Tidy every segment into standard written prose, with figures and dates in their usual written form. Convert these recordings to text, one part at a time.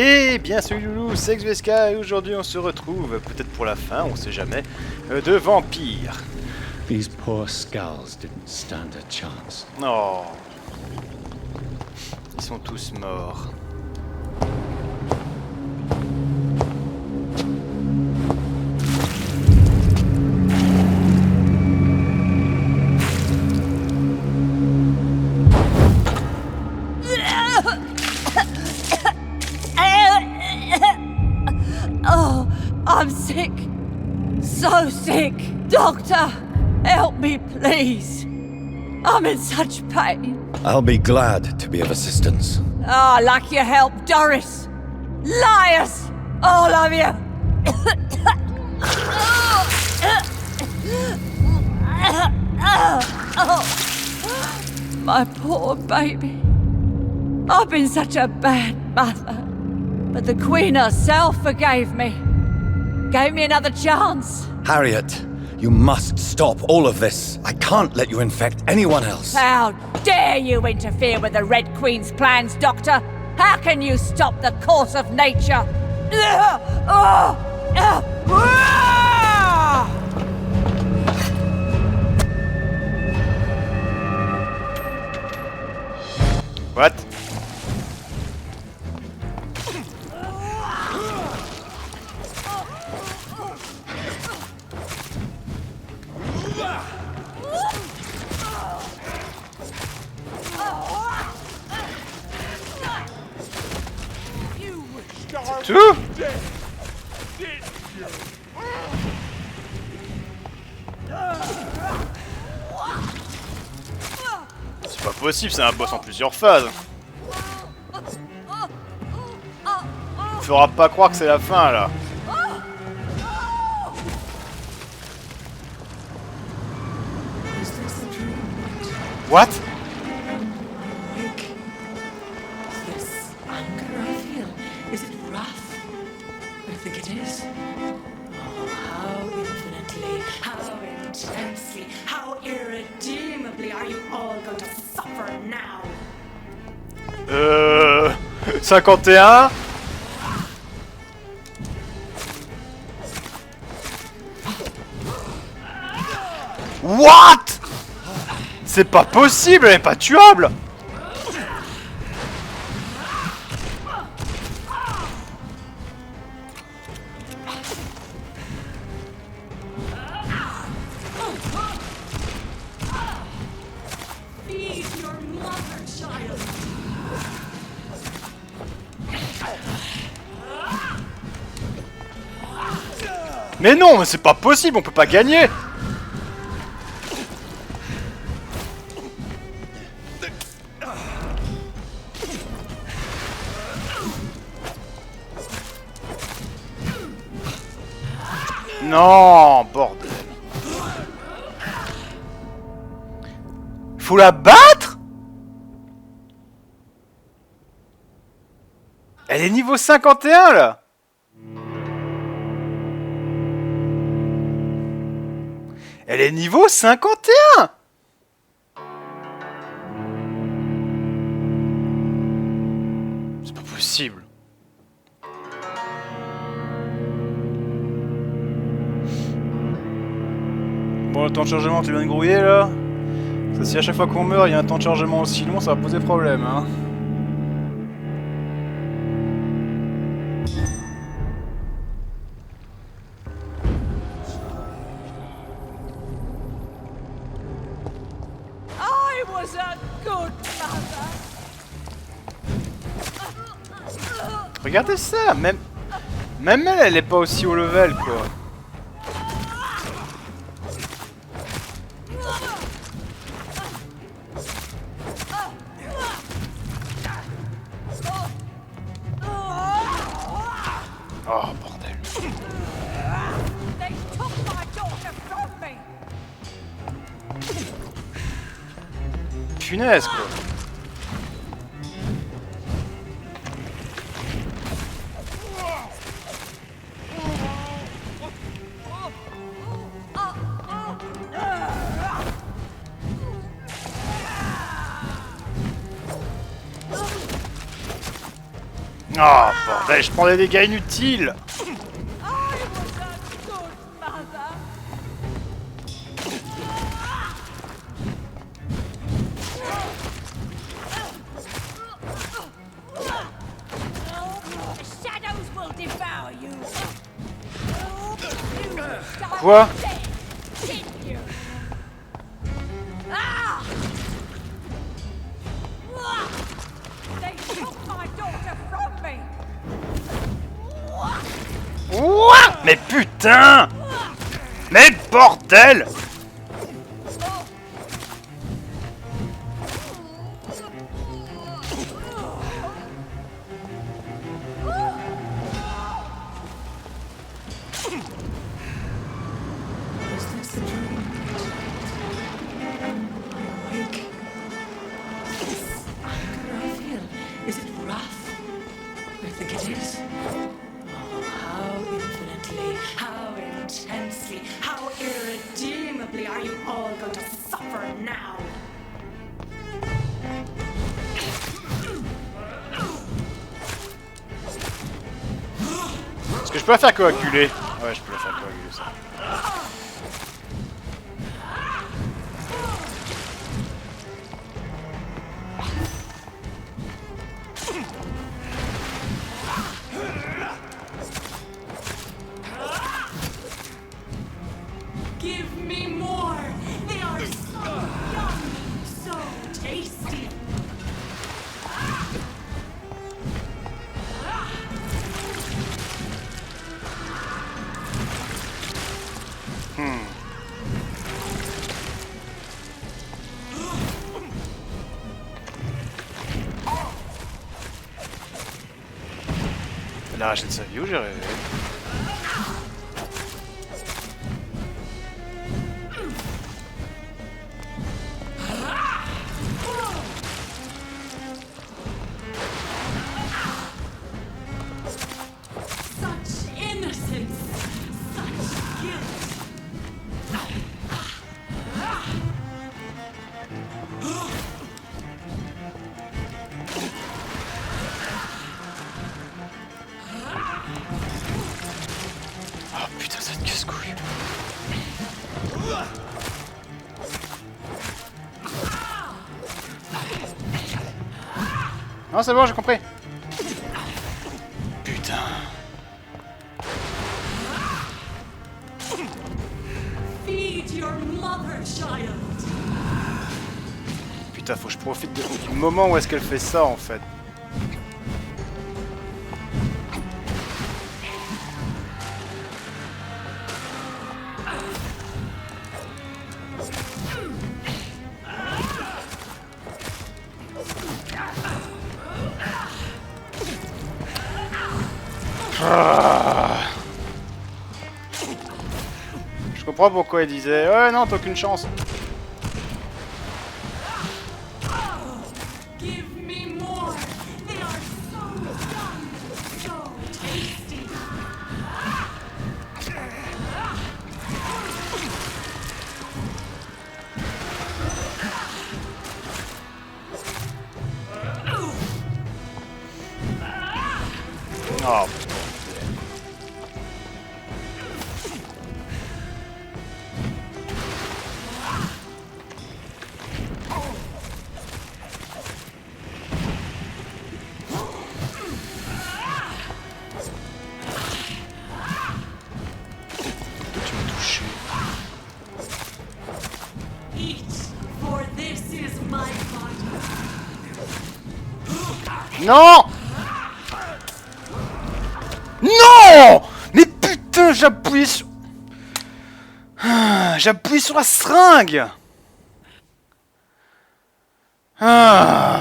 Eh bien salut Loulou, c'est XVSK et aujourd'hui on se retrouve, peut-être pour la fin, on sait jamais, de Vampyr. These poor skulls didn't stand a chance. Oh. Ils sont tous morts. Oh, I'm sick. So sick. Doctor, help me, please. I'm in such pain. I'll be glad to be of assistance. Ah, like your help, Doris. Liars, all of you. My poor baby. I've been such a bad mother. But the Queen herself forgave me. Gave me another chance. Harriet, you must stop all of this. I can't let you infect anyone else. How dare you interfere with the Red Queen's plans, Doctor? How can you stop the course of nature? What? C'est tout? C'est pas possible, c'est un boss en plusieurs phases. Il faudra pas croire que c'est la fin là. What? This anger I feel, is it wrath? I think it is. Oh, how infinitely, how intensely, how irredeemably are you all going to suffer now? 51. What? C'est pas possible, elle est pas tuable. Feed your mother, child. Mais non, mais c'est pas possible, on peut pas gagner. Non, bordel. Faut la battre? Elle est niveau 51 là. Elle est niveau 51. C'est pas possible. Bon, le temps de chargement, tu viens de grouiller là. Ça, si à chaque fois qu'on meurt, il y a un temps de chargement aussi long, ça va poser problème, hein. I was a good mother. Regardez ça, même elle, elle est pas aussi haut level, quoi. Oh, bordel. They took my daughter from me. Punaise, quoi. Oh bordel, je prends des dégâts inutiles. I was a good mother. The shadows will devour you. You will start Quoi? dead, didn't you? Ah! They took my daughter from me. Ouah! Mais putain! Mais bordel! Is this a dream? Am I awake? This anger I feel, is it wrath? I think it is. Oh, how infinitely, how intensely, how irredeemably are you all going to suffer now? Est-ce que je peux la faire coaguler? Ouais, je peux la faire coaguler ça. Give me more! They are so yummy, so tasty! Elle a arraché de sa vie ou j'ai rêvé? Such innocence! Such guilt! Oh putain, cette casse-couille. Non, c'est bon, j'ai compris. Putain. Feed your mother, child! Putain, faut que je profite du moment où est-ce qu'elle fait ça en fait. Je comprends pourquoi il disait ouais non t'as aucune chance. Give me more! They are so yummy, so tasty! Oh. Tu m'as touché. Eat, for this is my body. Non! Non! Mais putain, j'appuie sur... J'appuie sur la seringue! Ah.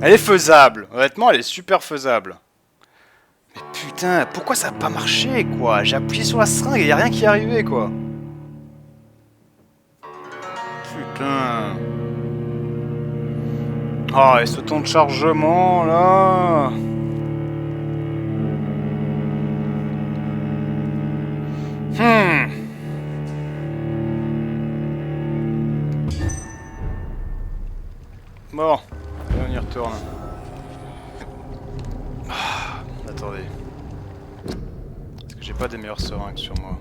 Elle est faisable. Honnêtement, elle est super faisable. Mais putain, pourquoi ça a pas marché, quoi? J'ai appuyé sur la seringue et y a rien qui est arrivé, quoi. Putain. Ah, et ce temps de chargement, là... Bon, allez, on y retourne. attendez. Est-ce que j'ai pas des meilleures seringues sur moi?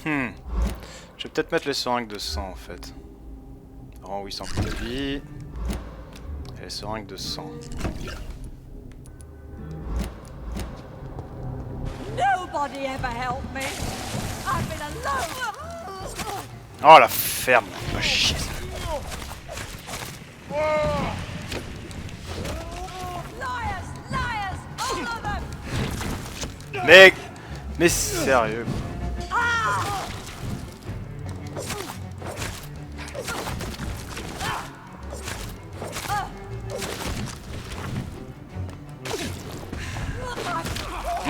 Je vais peut-être mettre les seringues de sang en fait. Rend 800 points de vie. Et les seringues de sang. Nobody ever helped me. I've been alone. Oh la ferme! Oh chier! Liars, liars, all of them. Mais sérieux quoi.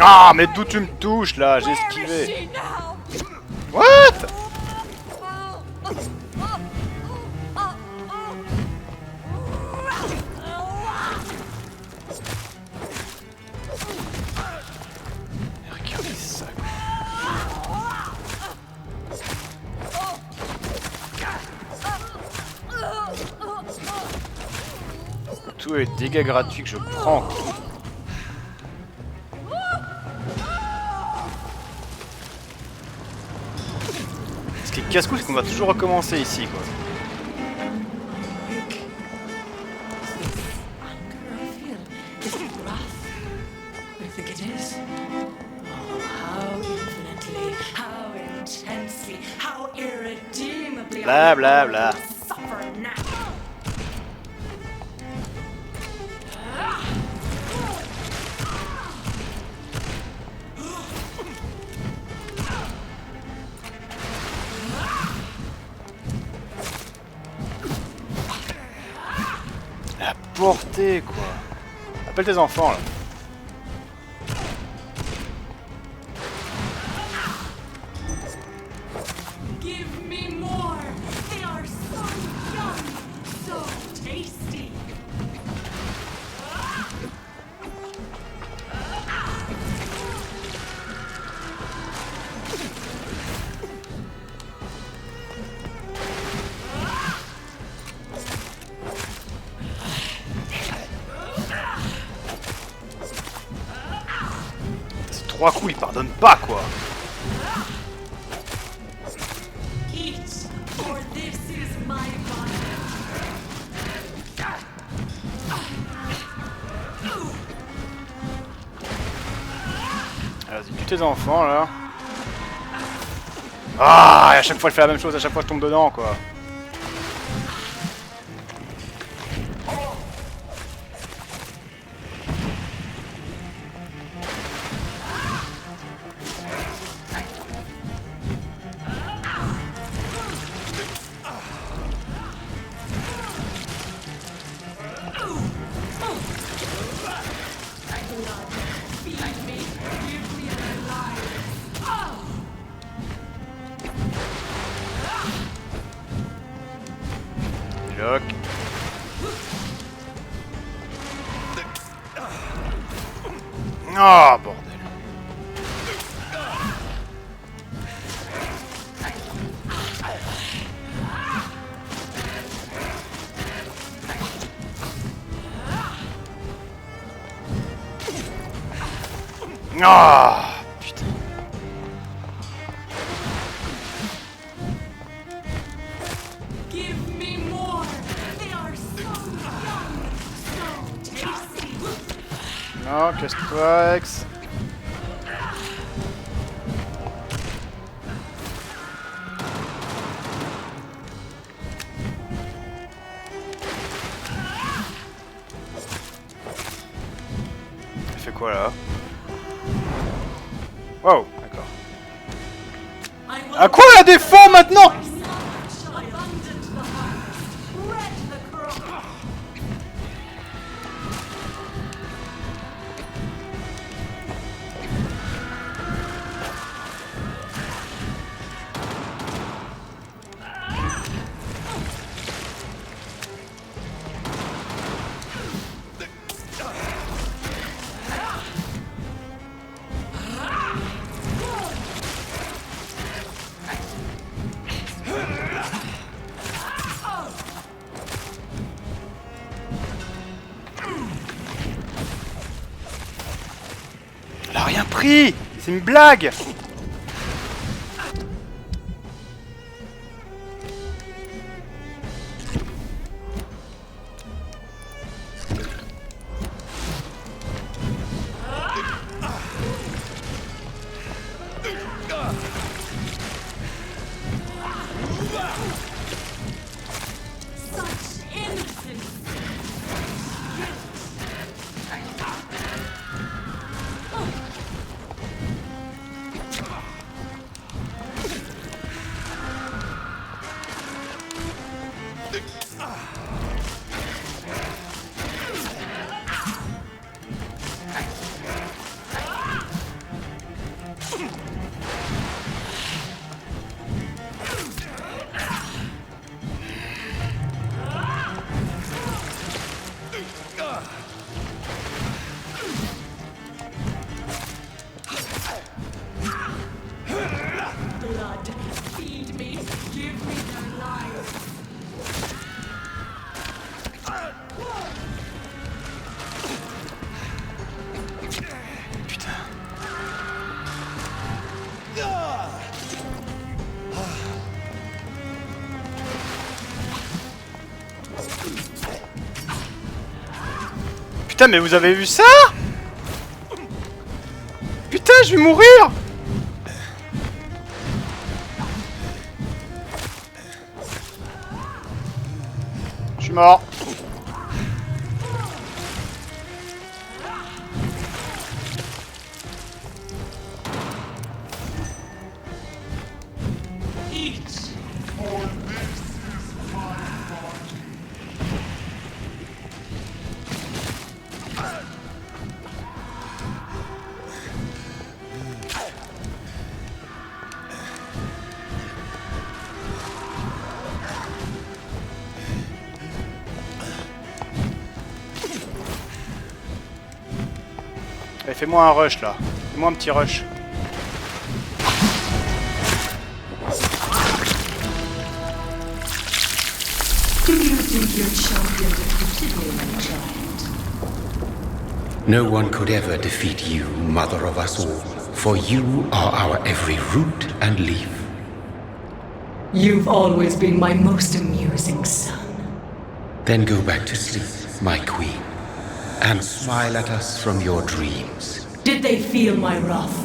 Ah, mais d'où tu me touches là? J'ai esquivé. What? Regardez ça. Tout est dégâts gratuits que je prends. Ce qui est casse-cou, c'est qu'on va toujours recommencer ici, quoi. Is it rough? I think it is. Oh, how infinitely, how intensely, how irredeemably Bla bla bla. suffer now. La portée, quoi. Appelle tes enfants, là. Give me more. They are so young, so tasty. Ces 3 coups, ils pardonnent pas, quoi. Eat, for this is my body. Vas-y, tue tes enfants, là. Ah, et à chaque fois, je fais la même chose. À chaque fois, je tombe dedans, quoi. Lock. Ah, bordel. Ah, putain. Give me more. They are so young, so tasty. Non, casse-toi, Ex. Il fait quoi là? Wow, d'accord. I will À quoi la défend maintenant? abundant the heart, red the crow. rien pris. C'est une blague. Blood, feed me, give me their lives. Putain. Putain, mais vous avez vu ça? Putain, je vais mourir! Je suis mort. Allez, fais-moi un rush là. Fais-moi un petit rush. Do you think your champion defeated me, my child? No one could ever defeat you, mother of us all, for you are our every root and leaf. You've always been my most amusing son. Then go back to sleep, my queen, and smile at us from your dreams. Did they feel my wrath?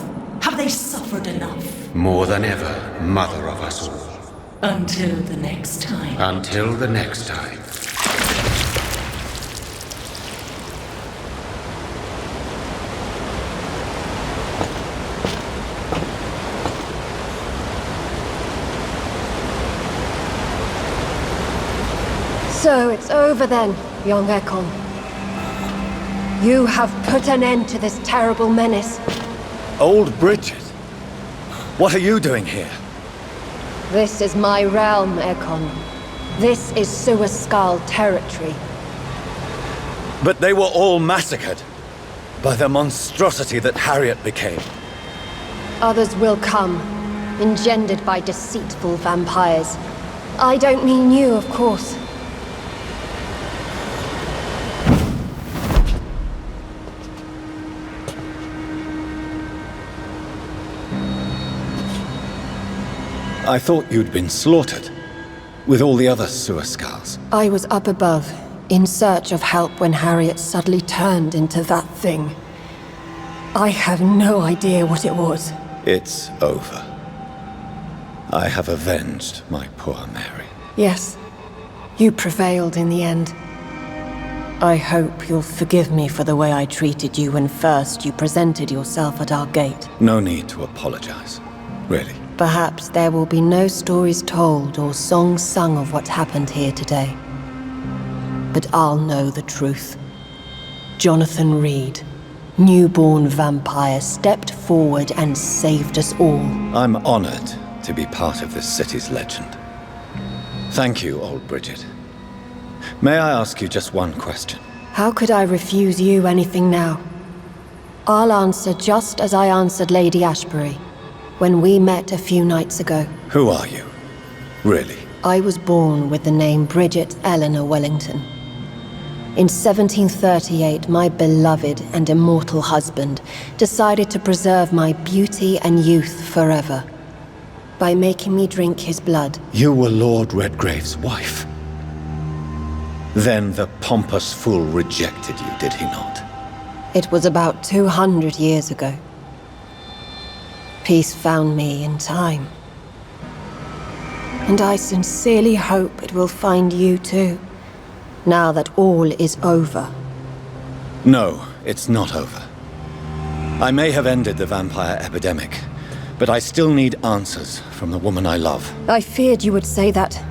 Have they suffered enough? More than ever, mother of us all. Until the next time. Until the next time. So it's over then, young Ekon. You have put an end to this terrible menace. Old Bridget? What are you doing here? This is my realm, Ekon. This is Suaskal territory. But they were all massacred by the monstrosity that Harriet became. Others will come, engendered by deceitful vampires. I don't mean you, of course. I thought you'd been slaughtered, with all the other Suaskals. I was up above, in search of help when Harriet suddenly turned into that thing. I have no idea what it was. It's over. I have avenged my poor Mary. Yes, you prevailed in the end. I hope you'll forgive me for the way I treated you when first you presented yourself at our gate. No need to apologize, really. Perhaps there will be no stories told or songs sung of what happened here today. But I'll know the truth. Jonathan Reed, newborn vampire, stepped forward and saved us all. I'm honored to be part of this city's legend. Thank you, old Bridget. May I ask you just one question? How could I refuse you anything now? I'll answer just as I answered Lady Ashbury when we met a few nights ago. Who are you? Really? I was born with the name Bridget Eleanor Wellington. In 1738, my beloved and immortal husband decided to preserve my beauty and youth forever by making me drink his blood. You were Lord Redgrave's wife. Then the pompous fool rejected you, did he not? It was about 200 years ago. Peace found me in time. And I sincerely hope it will find you too, now that all is over. No, it's not over. I may have ended the vampire epidemic, but I still need answers from the woman I love. I feared you would say that.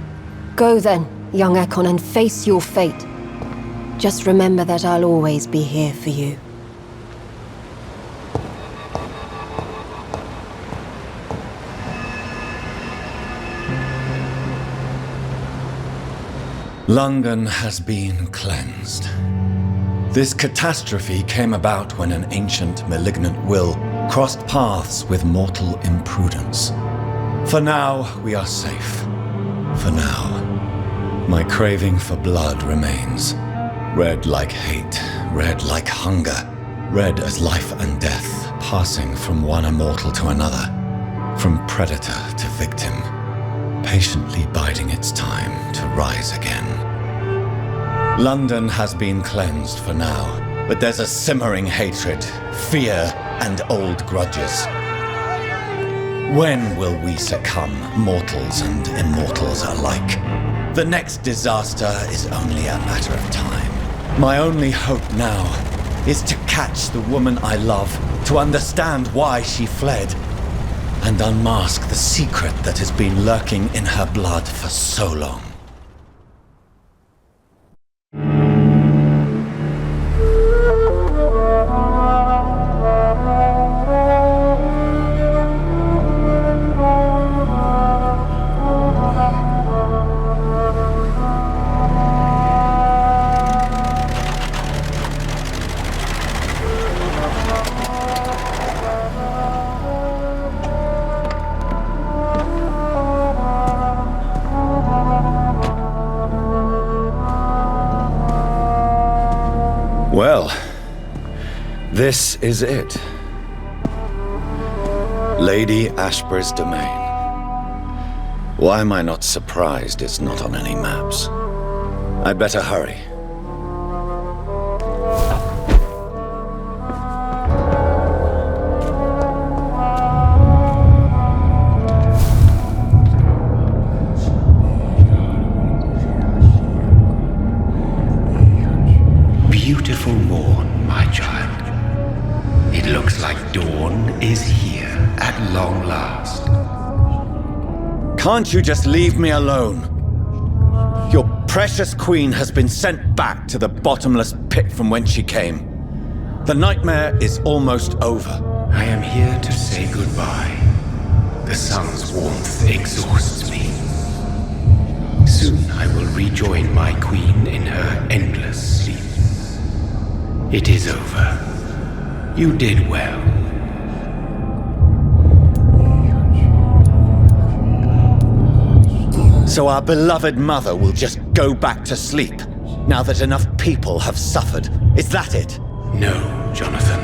Go then, young Ekon, and face your fate. Just remember that I'll always be here for you. London has been cleansed. This catastrophe came about when an ancient, malignant will crossed paths with mortal imprudence. For now, we are safe. For now. My craving for blood remains. Red like hate, red like hunger, red as life and death, passing from one immortal to another, from predator to victim, patiently biding its time to rise again. London has been cleansed for now, but there's a simmering hatred, fear, and old grudges. When will we succumb, mortals and immortals alike? The next disaster is only a matter of time. My only hope now is to catch the woman I love, to understand why she fled, and unmask the secret that has been lurking in her blood for so long. Well, this is it. Lady Ashbury's domain. Why am I not surprised it's not on any maps? I'd better hurry. Beautiful morn, my child. It looks like dawn is here at long last. Can't you just leave me alone? Your precious queen has been sent back to the bottomless pit from whence she came. The nightmare is almost over. I am here to say goodbye. The sun's warmth exhausts me. Soon I will rejoin my queen in her endless sleep. It is over. You did well. So our beloved mother will just go back to sleep, now that enough people have suffered. Is that it? No, Jonathan.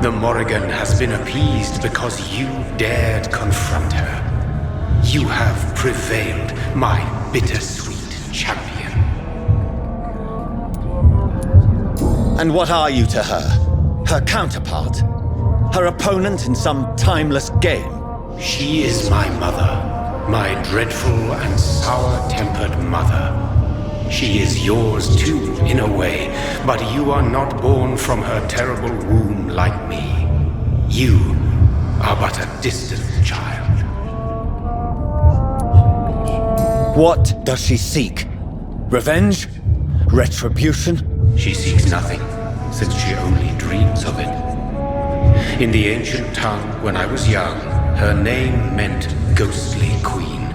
The Morrigan has been appeased because you dared confront her. You have prevailed, my bittersweet champion. And what are you to her? Her counterpart? Her opponent in some timeless game? She is my mother. My dreadful and sour-tempered mother. She is yours too, in a way, but you are not born from her terrible womb like me. You are but a distant child. What does she seek? Revenge? Retribution? She seeks nothing, since she only dreams of it. In the ancient tongue, when I was young, her name meant ghostly queen.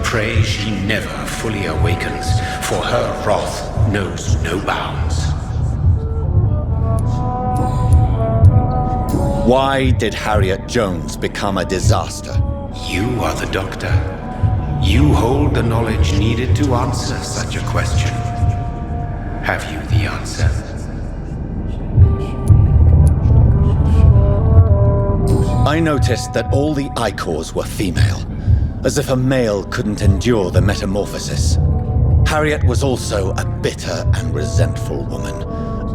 Pray she never fully awakens, for her wrath knows no bounds. Why did Harriet Jones become a disaster? You are the doctor. You hold the knowledge needed to answer such a question. Have you the answer? I noticed that all the Icors were female, as if a male couldn't endure the metamorphosis. Harriet was also a bitter and resentful woman,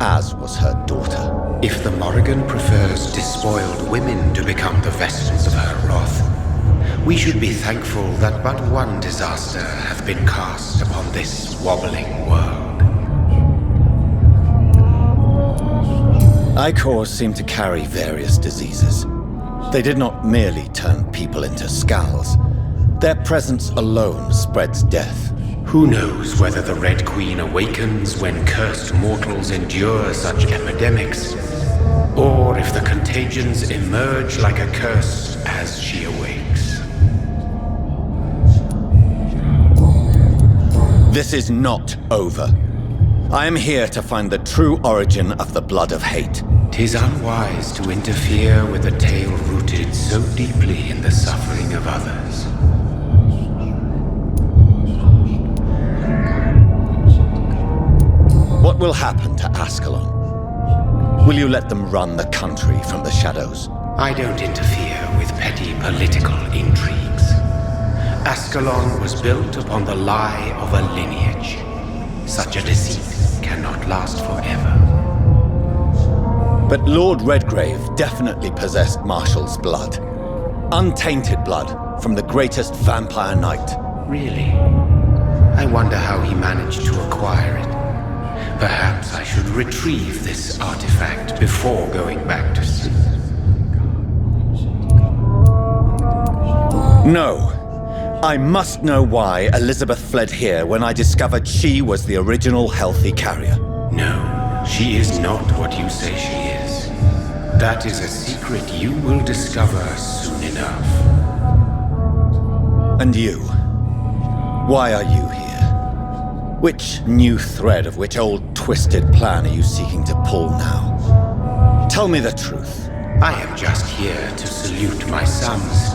as was her daughter. If the Morrigan prefers despoiled women to become the vessels of her wrath, we should be thankful that but one disaster hath been cast upon this wobbling world. Icors seem to carry various diseases. They did not merely turn people into skulls. Their presence alone spreads death. Who knows whether the Red Queen awakens when cursed mortals endure such epidemics, or if the contagions emerge like a curse as she awakes. This is not over. I am here to find the true origin of the blood of hate. 'Tis unwise to interfere with a tale rooted so deeply in the suffering of others. What will happen to Ascalon? Will you let them run the country from the shadows? I don't interfere with petty political intrigues. Ascalon was built upon the lie of a lineage. Such a deceit cannot last forever. But Lord Redgrave definitely possessed Marshall's blood. Untainted blood from the greatest vampire knight. Really? I wonder how he managed to acquire it. Perhaps I should retrieve this artifact before going back to sleep. No. I must know why Elizabeth fled here when I discovered she was the original healthy carrier. No, she is not what you say she is. That is a secret you will discover soon enough. And you? Why are you here? Which new thread of which old twisted plan are you seeking to pull now? Tell me the truth. I am just here to salute my sons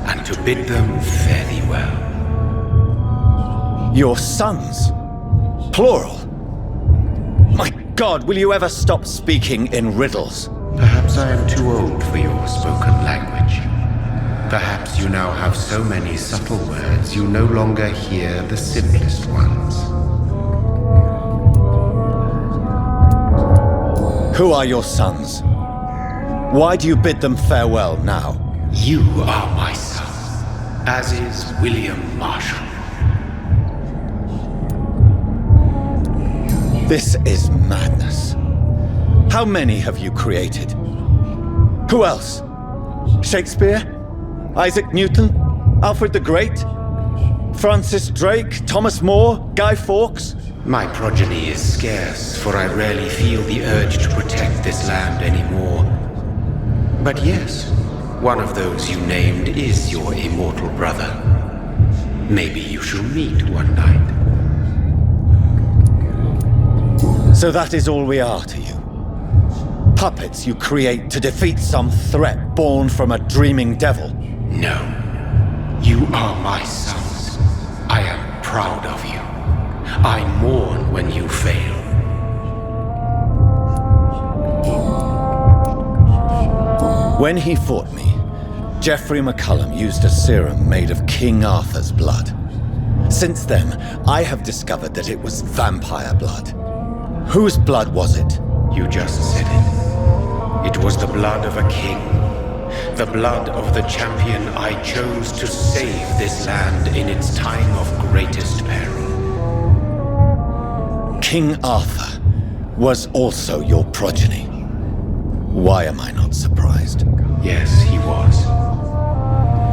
and to bid them fare thee well. Your sons? Plural? My God, will you ever stop speaking in riddles? Perhaps I am too old for your spoken language. Perhaps you now have so many subtle words you no longer hear the simplest ones. Who are your sons? Why do you bid them farewell now? You are my son, as is William Marshall. This is madness. How many have you created? Who else? Shakespeare? Isaac Newton? Alfred the Great? Francis Drake? Thomas More? Guy Fawkes? My progeny is scarce, for I rarely feel the urge to protect this land anymore. But yes, one of those you named is your immortal brother. Maybe you shall meet one night. So that is all we are to you? Puppets you create to defeat some threat born from a dreaming devil? No. You are my sons. I am proud of you. I mourn when you fail. When he fought me, Geoffrey McCullum used a serum made of King Arthur's blood. Since then, I have discovered that it was vampire blood. Whose blood was it? You just said it. It was the blood of a king. The blood of the champion I chose to save this land in its time of greatest peril. King Arthur was also your progeny. Why am I not surprised? Yes, he was.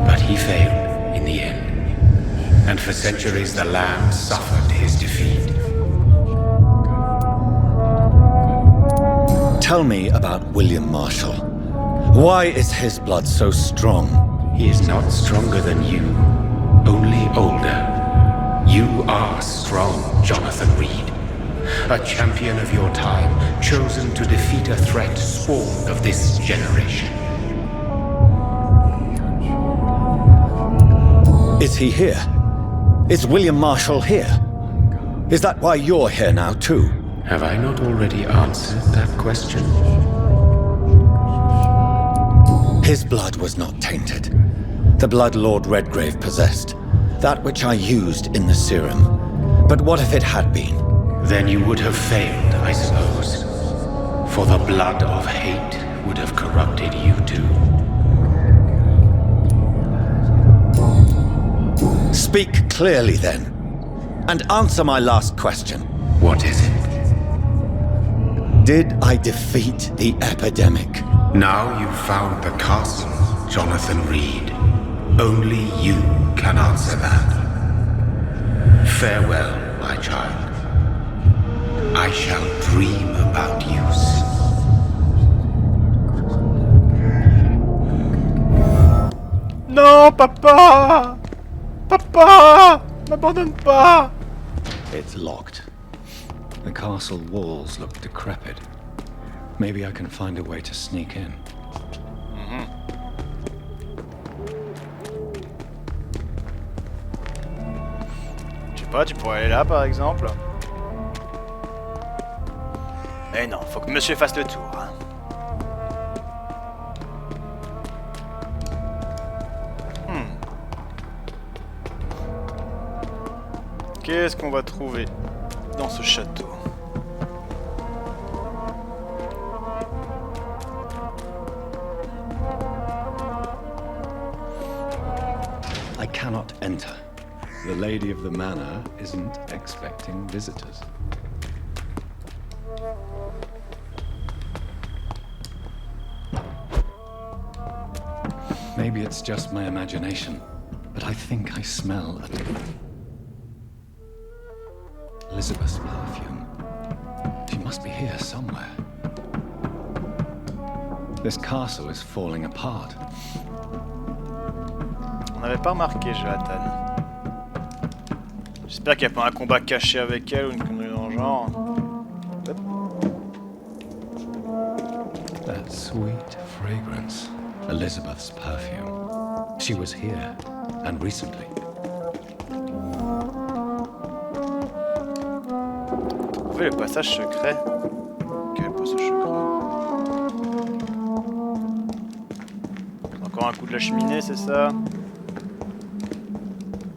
But he failed in the end. And for centuries the land suffered his defeat. Tell me about William Marshall. Why is his blood so strong? He is not stronger than you, only older. You are strong, Jonathan Reed. A champion of your time, chosen to defeat a threat spawned of this generation. Is he here? Is William Marshall here? Is that why you're here now, too? Have I not already answered that question? His blood was not tainted. The blood Lord Redgrave possessed. That which I used in the serum. But what if it had been? Then you would have failed, I suppose. For the blood of hate would have corrupted you too. Speak clearly then, and answer my last question. What is it? Did I defeat the epidemic? Now you've found the castle, Jonathan Reed. Only you can answer that. Farewell, my child. I shall dream about you soon. Non, papa! Papa! M'abandonne pas! It's locked. The castle walls look decrepit. Maybe I can find a way to sneak in. Je sais pas, tu pourrais aller là par exemple. Mais non, faut que monsieur fasse le tour. Hein. Qu'est-ce qu'on va trouver dans ce château? I cannot enter. The lady of the manor isn't expecting visitors. Maybe it's just my imagination, but I think I smell Elizabeth's perfume. She must be here somewhere. This castle is falling apart. On n'avait pas remarqué, Jonathan. J'espère qu'il n'y a pas un combat caché avec elle ou une connerie dans le genre. Hop. That sweet fragrance. Elizabeth's perfume. She was here, and recently. Trouver le passage secret. Quel passage secret? Encore un coup de la cheminée, c'est ça?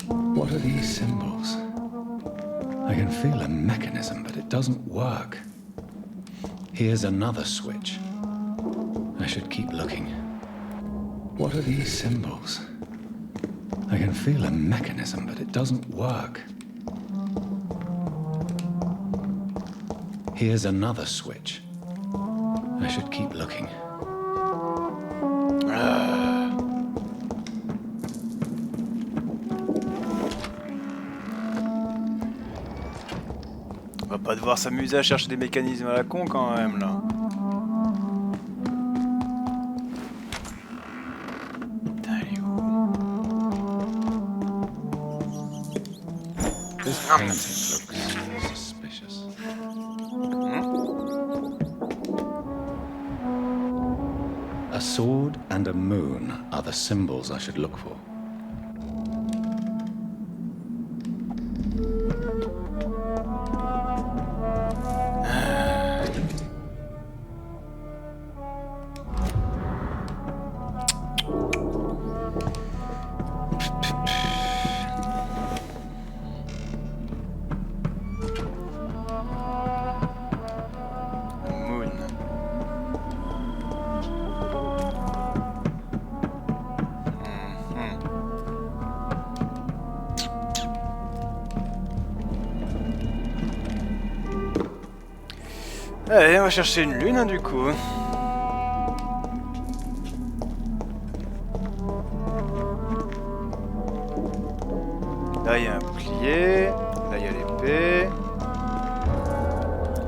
What are these symbols? I can feel a mechanism, but it doesn't work. Here's another switch. I should keep looking. What are these symbols? I can feel a mechanism, but it doesn't work. Here's another switch. I should keep looking. On va pas devoir s'amuser à chercher des mécanismes à la con quand même là. Putain, elle est où? This painting looks suspicious. A sword and a moon are the symbols I should look for. Moon. Allez, on va chercher une lune hein, du coup. Là il y a un bouclier, là il y a l'épée,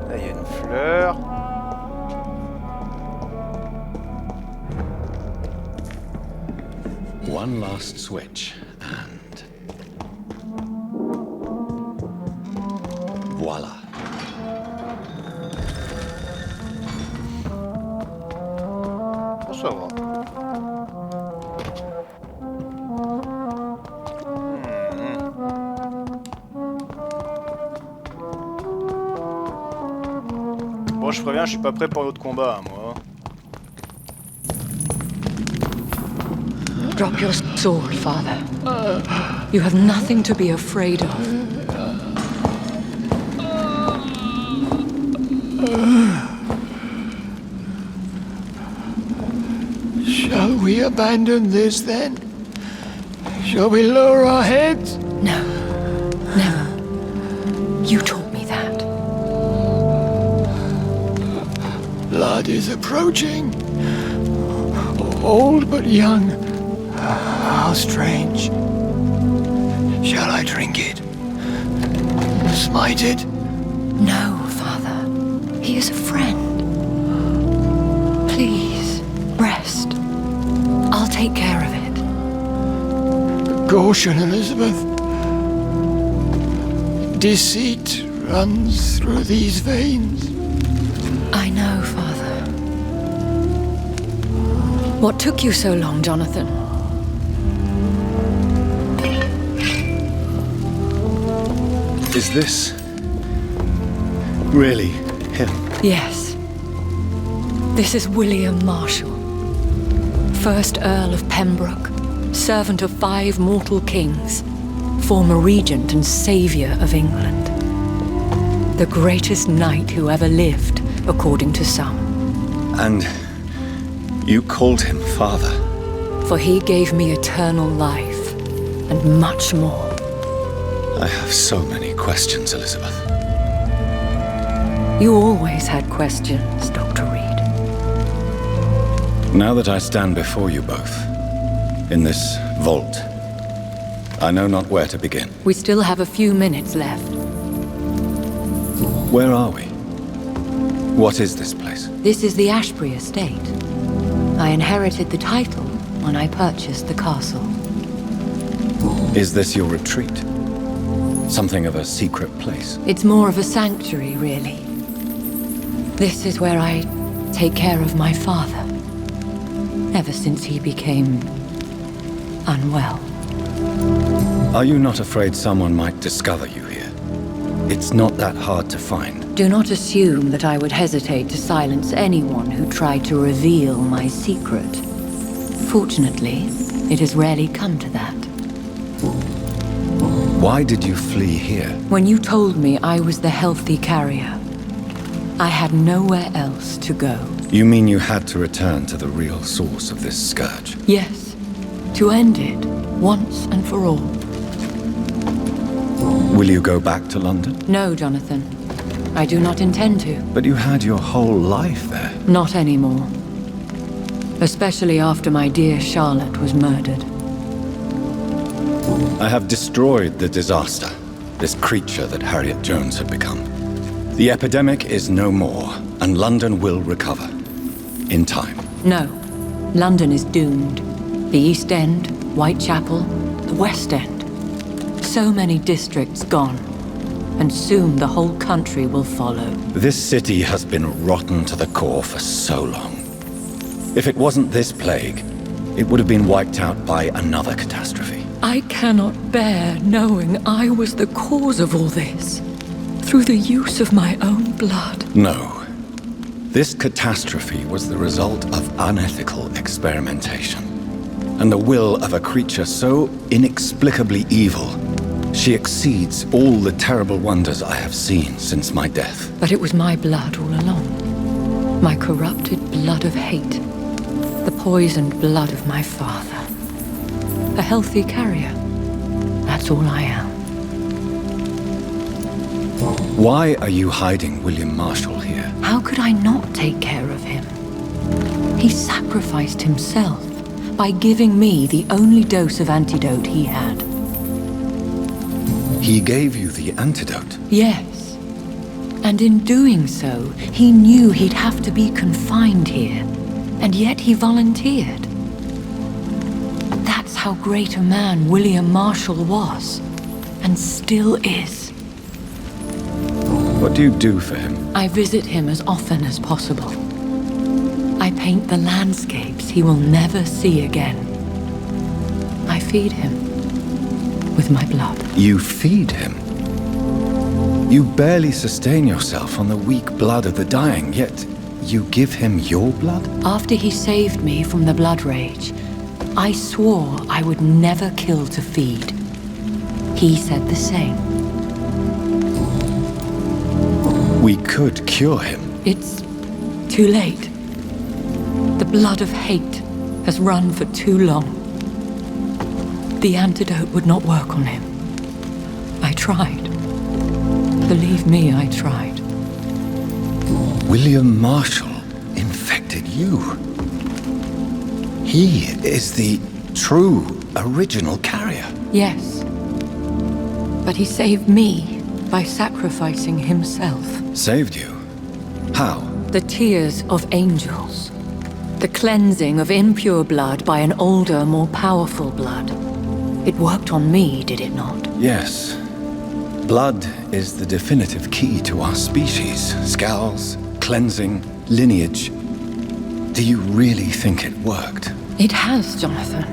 là il y a une fleur. One last switch, and... voila. Ça va. préviens, je suis pas prêt pour l'autre combat, moi. Drop your sword, father. You have nothing to be afraid of. Shall we abandon this then? Shall we lower our heads? No, never. You taught me that. Blood is approaching. Old but young. How strange. Shall I drink it? Smite it? No, father. He is a friend. Please, rest. I'll take care of it. Caution, Elizabeth. Deceit runs through these veins. I know, father. What took you so long, Jonathan? Is this really him? Yes. This is William Marshall, 1st Earl of Pembroke, servant of 5 mortal kings, former regent and saviour of England. The greatest knight who ever lived, according to some. And you called him father? For he gave me eternal life, and much more. I have so many questions, Elizabeth. You always had questions, Dr. Reed. Now that I stand before you both, in this vault, I know not where to begin. We still have a few minutes left. Where are we? What is this place? This is the Ashbury estate. I inherited the title when I purchased the castle. Is this your retreat? Something of a secret place? It's more of a sanctuary, really. This is where I take care of my father. Ever since he became unwell. Are you not afraid someone might discover you here? It's not that hard to find. Do not assume that I would hesitate to silence anyone who tried to reveal my secret. Fortunately, it has rarely come to that. Why did you flee here? When you told me I was the healthy carrier, I had nowhere else to go. You mean you had to return to the real source of this scourge? Yes, to end it, once and for all. Will you go back to London? No, Jonathan. I do not intend to. But you had your whole life there. Not anymore. Especially after my dear Charlotte was murdered. I have destroyed the disaster, this creature that Harriet Jones had become. The epidemic is no more, and London will recover. In time. No. London is doomed. The East End, Whitechapel, the West End. So many districts gone. And soon the whole country will follow. This city has been rotten to the core for so long. If it wasn't this plague, it would have been wiped out by another catastrophe. I cannot bear knowing I was the cause of all this. Through the use of my own blood. No. This catastrophe was the result of unethical experimentation. And the will of a creature so inexplicably evil, she exceeds all the terrible wonders I have seen since my death. But it was my blood all along. My corrupted blood of hate. The poisoned blood of my father. A healthy carrier. That's all I am. Why are you hiding William Marshall here? How could I not take care of him? He sacrificed himself by giving me the only dose of antidote he had. He gave you the antidote? Yes. And in doing so, he knew he'd have to be confined here. And yet he volunteered. That's how great a man William Marshall was. And still is. What do you do for him? I visit him as often as possible. I paint the landscapes he will never see again. I feed him with my blood. You feed him? You barely sustain yourself on the weak blood of the dying, yet you give him your blood? After he saved me from the blood rage, I swore I would never kill to feed. He said the same. We could cure him. It's too late. The blood of hate has run for too long. The antidote would not work on him. I tried. Believe me, I tried. William Marshall infected you. He is the true original carrier. Yes. But he saved me by sacrificing himself. Saved you? How? The tears of angels. The cleansing of impure blood by an older, more powerful blood. It worked on me, did it not? Yes. Blood is the definitive key to our species. Scowls, cleansing, lineage. Do you really think it worked? It has, Jonathan.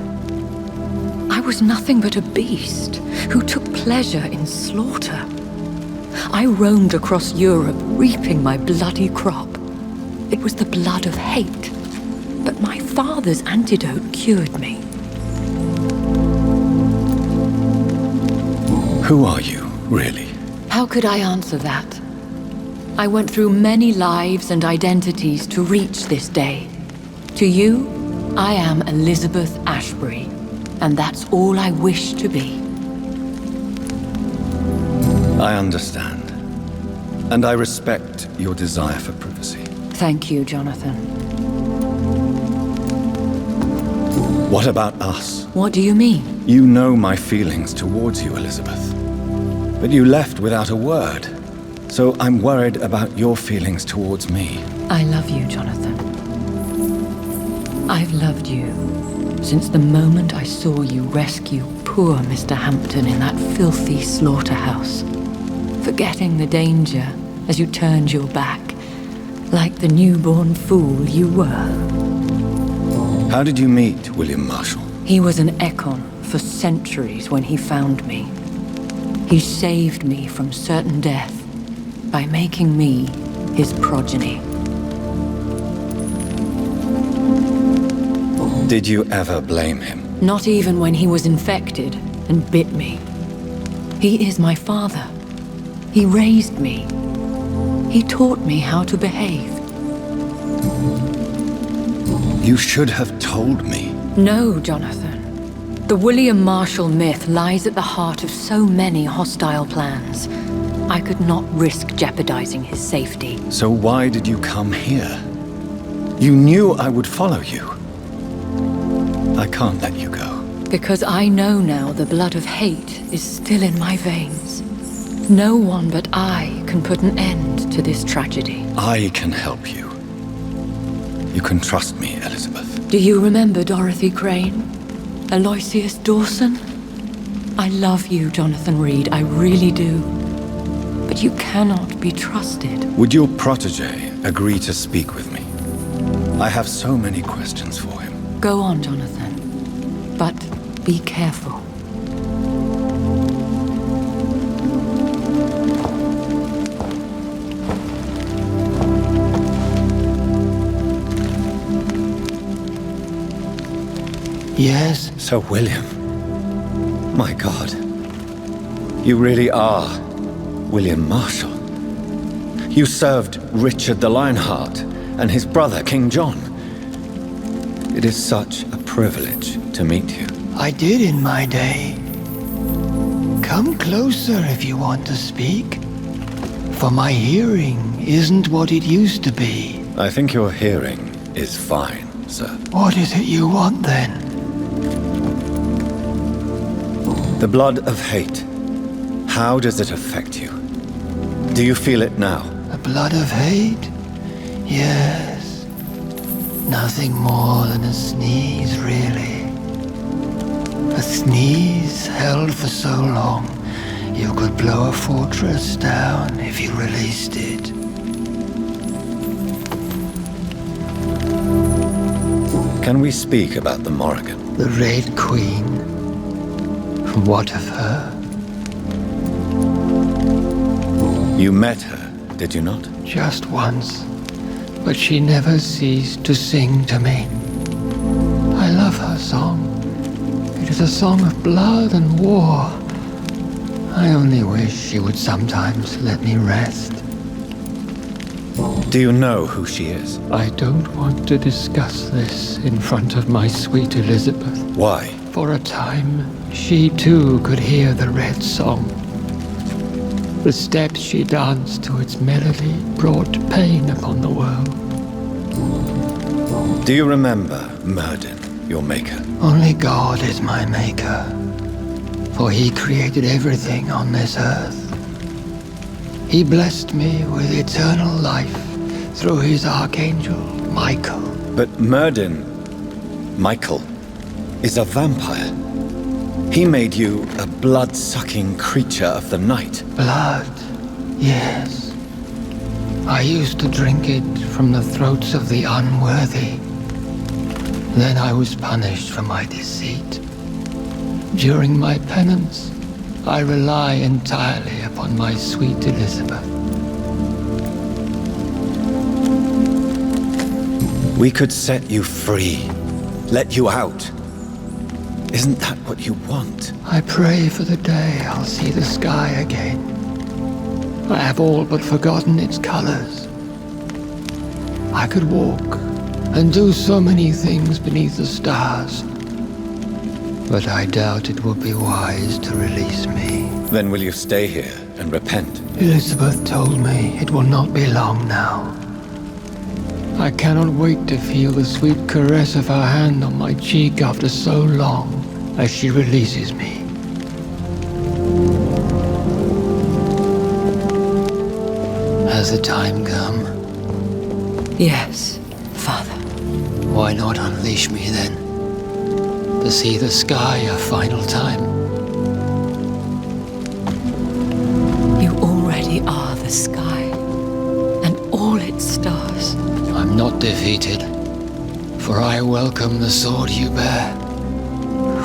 I was nothing but a beast who took pleasure in slaughter. I roamed across Europe, reaping my bloody crop. It was the blood of hate. But my father's antidote cured me. Who are you, really? How could I answer that? I went through many lives and identities to reach this day. To you, I am Elizabeth Ashbury, and that's all I wish to be. I understand. And I respect your desire for privacy. Thank you, Jonathan. What about us? What do you mean? You know my feelings towards you, Elizabeth. But you left without a word. So I'm worried about your feelings towards me. I love you, Jonathan. I've loved you since the moment I saw you rescue poor Mr. Hampton in that filthy slaughterhouse, forgetting the danger as you turned your back, like the newborn fool you were. How did you meet William Marshall? He was an Ekon for centuries when he found me. He saved me from certain death by making me his progeny. Did you ever blame him? Not even when he was infected and bit me. He is my father. He raised me. He taught me how to behave. You should have told me. No, Jonathan. The William Marshall myth lies at the heart of so many hostile plans. I could not risk jeopardizing his safety. So why did you come here? You knew I would follow you. I can't let you go. Because I know now the blood of hate is still in my veins. No one but I can put an end to this tragedy. I can help you. You can trust me, Elizabeth. Do you remember Dorothy Crane? Aloysius Dawson? I love you, Jonathan Reed, I really do. But you cannot be trusted. Would your protege agree to speak with me? I have so many questions for him. Go on, Jonathan. But be careful. Yes? Sir William. My God. You really are William Marshall. You served Richard the Lionheart and his brother, King John. It is such a privilege to meet you. I did in my day. Come closer if you want to speak. For my hearing isn't what it used to be. I think your hearing is fine, sir. What is it you want then? The blood of hate. How does it affect you? Do you feel it now? The blood of hate? Yes. Nothing more than a sneeze, really. A sneeze held for so long, you could blow a fortress down if you released it. Can we speak about the Morrigan? The Red Queen. What of her? You met her, did you not? Just once, but she never ceased to sing to me. I love her song. It is a song of blood and war. I only wish she would sometimes let me rest. Do you know who she is? I don't want to discuss this in front of my sweet Elizabeth. Why? For a time, she too could hear the red song. The steps she danced to its melody brought pain upon the world. Do you remember Murden, your maker? Only God is my maker, for he created everything on this earth. He blessed me with eternal life through his archangel, Michael. But Murden, Michael, is a vampire. He made you a blood-sucking creature of the night. Blood, yes. I used to drink it from the throats of the unworthy. Then I was punished for my deceit. During my penance, I rely entirely upon my sweet Elizabeth. We could set you free, let you out. Isn't that what you want? I pray for the day I'll see the sky again. I have all but forgotten its colors. I could walk and do so many things beneath the stars. But I doubt it will be wise to release me. Then will you stay here and repent? Elizabeth told me it will not be long now. I cannot wait to feel the sweet caress of her hand on my cheek after so long as she releases me. Has the time come? Yes, Father. Why not unleash me then? To see the sky a final time. You already are the sky, and all its stars. I'm not defeated, for I welcome the sword you bear,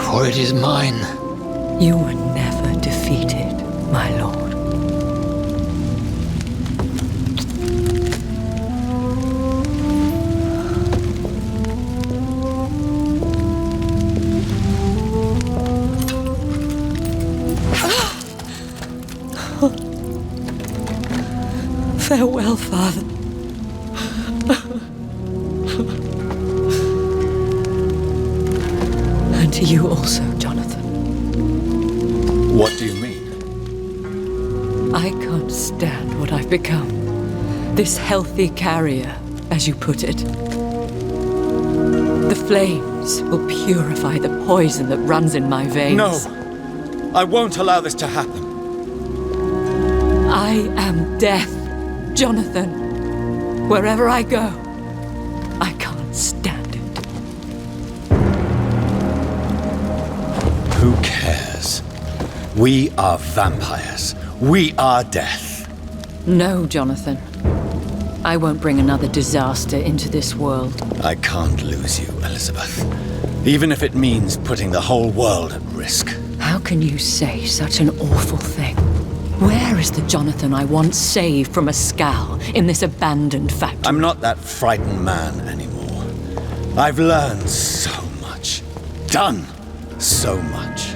for it is mine. You were never defeated, my lord. Farewell, Father. And to you also, Jonathan. What do you mean? I can't stand what I've become. This healthy carrier, as you put it. The flames will purify the poison that runs in my veins. No! I won't allow this to happen. I am death, Jonathan. Wherever I go, I can't stand it. Who cares? We are vampires. We are death. No, Jonathan. I won't bring another disaster into this world. I can't lose you, Elizabeth. Even if it means putting the whole world at risk. How can you say such an awful thing? Where is the Jonathan I once saved from a scowl in this abandoned factory? I'm not that frightened man anymore. I've learned so much. Done so much.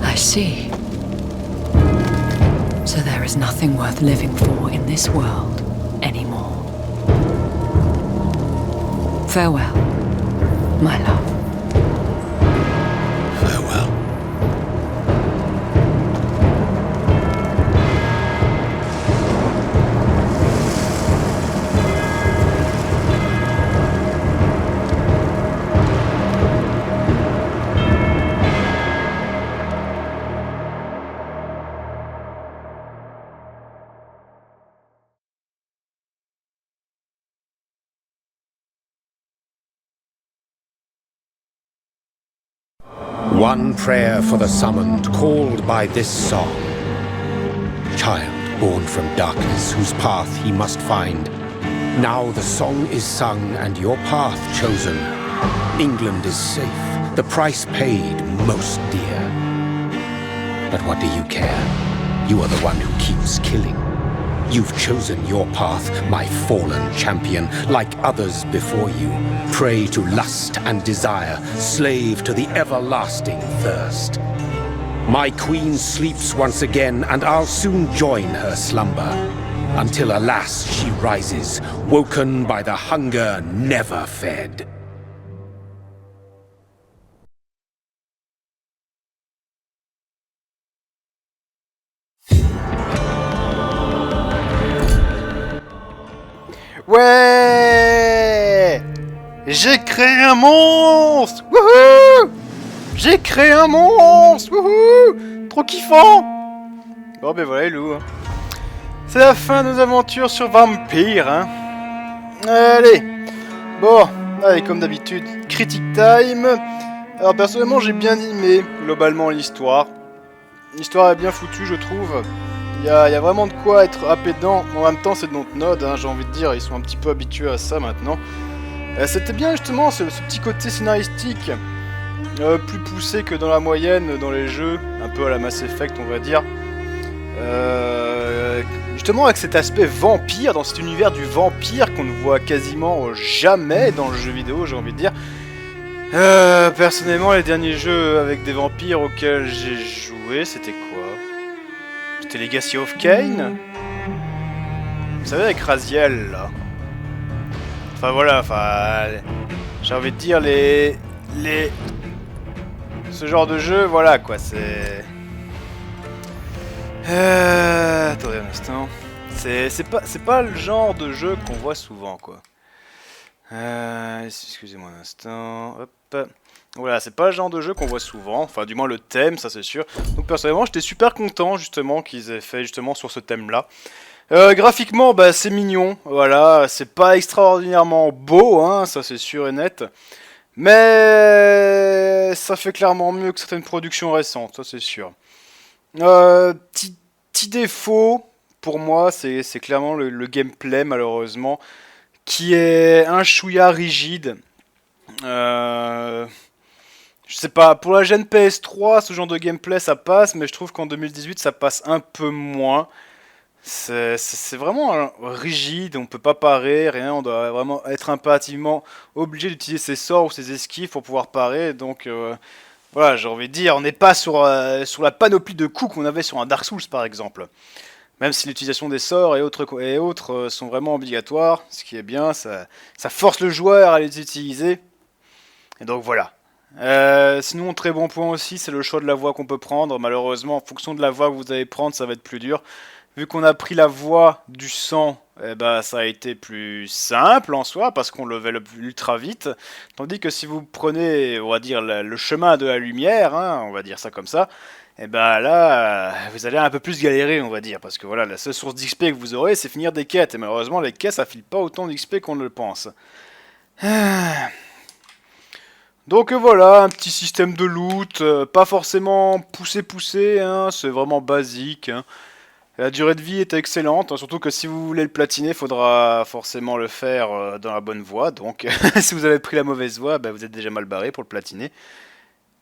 I see. So there is nothing worth living for in this world anymore. Farewell, my love. Farewell. One prayer for the summoned, called by this song. Child born from darkness, whose path he must find. Now the song is sung and your path chosen. England is safe, the price paid most dear. But what do you care? You are the one who keeps killing. You've chosen your path, my fallen champion, like others before you. Prey to lust and desire, slave to the everlasting thirst. My queen sleeps once again, and I'll soon join her slumber. Until alas, she rises, woken by the hunger never fed. Ouais! J'ai créé un monstre! Wouhou! J'ai créé un monstre! Wouhou! Trop kiffant! Bon ben voilà les loups. Hein. C'est la fin de nos aventures sur Vampyr. Hein. Allez! Bon, allez comme d'habitude, critique time. Alors personnellement j'ai bien aimé globalement l'histoire. L'histoire est bien foutue je trouve. Il y a vraiment de quoi être happé dedans. En même temps, c'est de notre node, hein, j'ai envie de dire. Ils sont un petit peu habitués à ça maintenant. C'était bien justement ce petit côté scénaristique. Plus poussé que dans la moyenne, dans les jeux. Un peu à la Mass Effect, on va dire. Justement, avec cet aspect vampire, dans cet univers du vampire qu'on ne voit quasiment jamais dans le jeu vidéo, j'ai envie de dire. Personnellement, les derniers jeux avec des vampires auxquels j'ai joué, c'était quoi? C'était Legacy of Kain. Vous savez, avec Raziel, là. Enfin, voilà, enfin... J'ai envie de dire, ce genre de jeu, voilà, quoi, c'est... Attendez un instant. C'est pas le genre de jeu qu'on voit souvent, quoi. Excusez-moi un instant... Hop... Voilà, c'est pas le genre de jeu qu'on voit souvent, enfin du moins le thème, ça c'est sûr. Donc personnellement j'étais super content justement qu'ils aient fait justement sur ce thème-là. Graphiquement, bah c'est mignon, voilà, c'est pas extraordinairement beau, hein, ça c'est sûr et net. Mais ça fait clairement mieux que certaines productions récentes, ça c'est sûr. Petit défaut, pour moi, c'est clairement le gameplay malheureusement, qui est un chouïa rigide. Je sais pas, pour la gen PS3, ce genre de gameplay ça passe, mais je trouve qu'en 2018 ça passe un peu moins. C'est vraiment rigide, on peut pas parer, rien, on doit vraiment être impérativement obligé d'utiliser ses sorts ou ses esquives pour pouvoir parer, donc voilà, j'ai envie de dire, on n'est pas sur la panoplie de coups qu'on avait sur un Dark Souls par exemple. Même si l'utilisation des sorts et autres sont vraiment obligatoires, ce qui est bien, ça force le joueur à les utiliser, et donc voilà. Sinon, très bon point aussi, c'est le choix de la voie qu'on peut prendre. Malheureusement, en fonction de la voie que vous allez prendre, ça va être plus dur. Vu qu'on a pris la voie du sang, eh ben, ça a été plus simple en soi, parce qu'on level up ultra vite. Tandis que si vous prenez, on va dire, le chemin de la lumière, hein, on va dire ça comme ça, et ben là, vous allez un peu plus galérer, on va dire, parce que voilà, la seule source d'XP que vous aurez, c'est finir des quêtes. Et malheureusement, les quêtes, ça file pas autant d'XP qu'on ne le pense. Donc voilà, un petit système de loot, pas forcément poussé, hein, c'est vraiment basique. Hein. La durée de vie est excellente, hein, surtout que si vous voulez le platiner, il faudra forcément le faire dans la bonne voie. Donc si vous avez pris la mauvaise voie, bah, vous êtes déjà mal barré pour le platiner.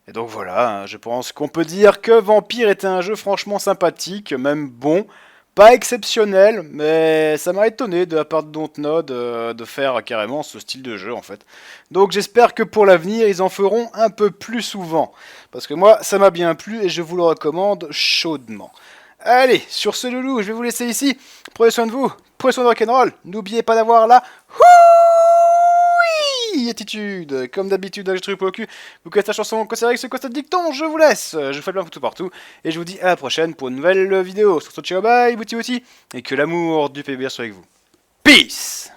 Et donc voilà, hein, je pense qu'on peut dire que Vampyr était un jeu franchement sympathique, même bon. Pas exceptionnel, mais ça m'a étonné de la part de Dontnod de faire carrément ce style de jeu en fait. Donc j'espère que pour l'avenir ils en feront un peu plus souvent. Parce que moi ça m'a bien plu et je vous le recommande chaudement. Allez, sur ce loulou, je vais vous laisser ici. Prenez soin de vous, prenez soin de rock'n'roll. N'oubliez pas d'avoir la Attitude. Comme d'habitude, je truc pour le cul. Vous connaissez la chanson, c'est avec ce constat de dicton, je vous laisse. Je vous fais plein tout partout. Et je vous dis à la prochaine pour une nouvelle vidéo. Sur ce, ciao, bye, bouti bouti. Et que l'amour du PBR soit avec vous. Peace.